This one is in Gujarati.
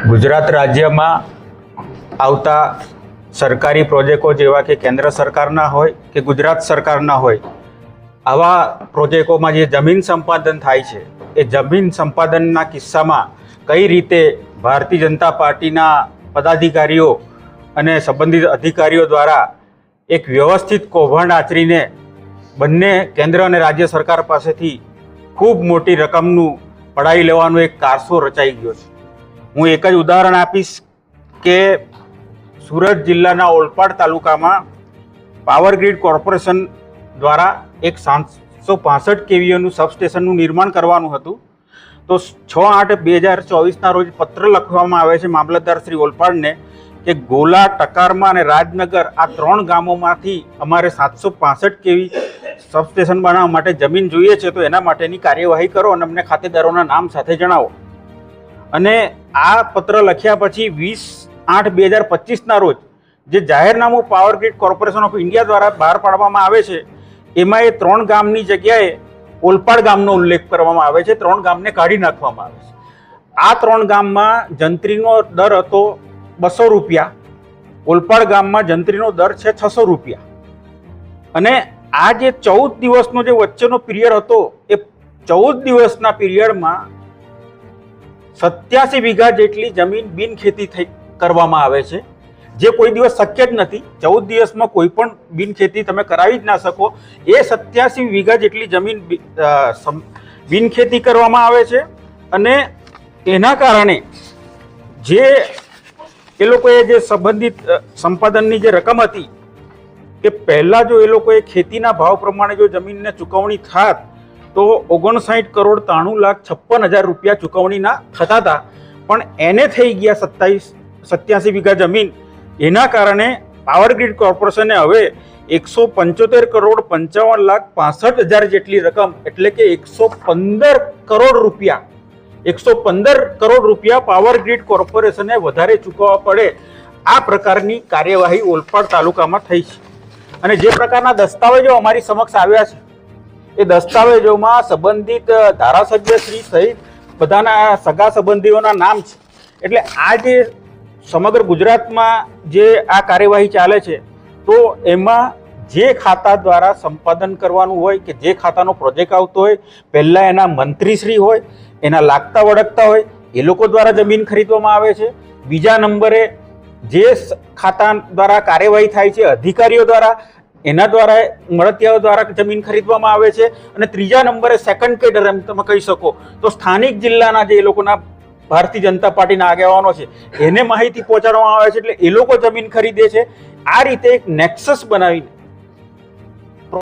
ગુજરાત રાજ્યમાં આવતા સરકારી પ્રોજેક્ટો જેવા કે કેન્દ્ર સરકારના હોય કે ગુજરાત સરકારના હોય, આવા પ્રોજેક્ટોમાં જે જમીન સંપાદન થાય છે એ જમીન સંપાદનના કિસ્સામાં કઈ રીતે ભારતીય જનતા પાર્ટીના પદાધિકારીઓ અને સંબંધિત અધિકારીઓ દ્વારા એક વ્યવસ્થિત કૌભાંડ આચરીને બંને કેન્દ્ર અને રાજ્ય સરકાર પાસેથી ખૂબ મોટી રકમનું પડાવી લેવાનો એક કારસો રચાઈ ગયો છે। હું એક જ ઉદાહરણ આપીશ કે સુરત જિલ્લાના ઓલપાડ તાલુકામાં પાવર ગ્રીડ કોર્પોરેશન દ્વારા એક 765 કેવીઓનું સબસ્ટેશનનું નિર્માણ કરવાનું હતું। તો 6/8/2024ના રોજ પત્ર લખવામાં આવે છે મામલતદાર શ્રી ઓલપાડને કે ગોલા, ટકારમાં અને રાજનગર આ 3 ગામોમાંથી અમારે 765 કેવી સબસ્ટેશન બનાવવા માટે જમીન જોઈએ છે, તો એના માટેની કાર્યવાહી કરો અને અમને ખાતેદારોના નામ સાથે જણાવો। અને આ પત્ર લખ્યા પછી 20/8/2025ના રોજ જે જાહેરનામું power grid corporation of India દ્વારા બહાર પાડવામાં આવે છે, એમાં એ 3 ગામની જગ્યાએ ઓલપાડ ગામનો ઉલ્લેખ કરવામાં આવે છે। 3 ગામને કાઢી નાખવામાં આવે છે। આ 3 ગામમાં જંત્રીનો દર હતો 200 રૂપિયા, ઓલપાડ ગામમાં જંત્રીનો દર છે 600 રૂપિયા। અને આ જે 14 દિવસનો જે વચ્ચેનો પીરિયડ હતો, એ 14 દિવસના પીરિયડમાં 87 વીઘા જેટલી જમીન બિનખેતી કરવામાં આવે છે, જે કોઈ દિવસ શક્ય જ નથી। 14 દિવસમાં કોઈ પણ બિનખેતી તમે કરાવી જ ના શકો। એ 87 વીઘા જેટલી જમીન બિનખેતી કરવામાં આવે છે। અને એના કારણે જે એ લોકોએ જે સંબંધિત સંપાદનની જે રકમ હતી કે પહેલાં જો એ લોકોએ ખેતીના ભાવ પ્રમાણે જો જમીનને ચૂકવણી થાત તો 59,93,56,000 રૂપિયા ચૂકવણીના થતા હતા, પણ એને થઈ ગયા 87 વીઘા જમીન। એના કારણે પાવર ગ્રીડ કોર્પોરેશને હવે 175,55,65,000 જેટલી રકમ, એટલે કે 115 કરોડ રૂપિયા 115 કરોડ રૂપિયા પાવર ગ્રીડ કોર્પોરેશને વધારે ચૂકવવા પડે, આ પ્રકારની કાર્યવાહી ઓલપાડ તાલુકામાં થઈ છે। અને જે પ્રકારના દસ્તાવેજો અમારી સમક્ષ આવ્યા છે, એ દસ્તાવેજોમાં સંબંધિત ધારાસભ્યશ્રી સહિત બધાના સગા સંબંધીઓના નામ છે। એટલે આ જે સમગ્ર ગુજરાતમાં જે આ કાર્યવાહી ચાલે છે, તો એમાં જે ખાતા દ્વારા સંપાદન કરવાનું હોય કે જે ખાતાનો પ્રોજેક્ટ આવતો હોય, પહેલાં એના મંત્રીશ્રી હોય, એના લાગતા વળગતા હોય, એ લોકો દ્વારા જમીન ખરીદવામાં આવે છે। બીજા નંબરે જે ખાતા દ્વારા કાર્યવાહી થાય છે, અધિકારીઓ દ્વારા, એના દ્વારા મળતિયાઓ દ્વારા જમીન ખરીદવામાં આવે છે। અને ત્રીજા નંબરે સેકન્ડ કેડર એમ તમે કહી શકો તો સ્થાનિક જિલ્લાના જે એ લોકોના ભારતીય જનતા પાર્ટીના આગેવાનો છે, એને માહિતી પહોંચાડવામાં આવે છે, એટલે એ લોકો જમીન ખરીદે છે। આ રીતે એક નેક્સસ બનાવીને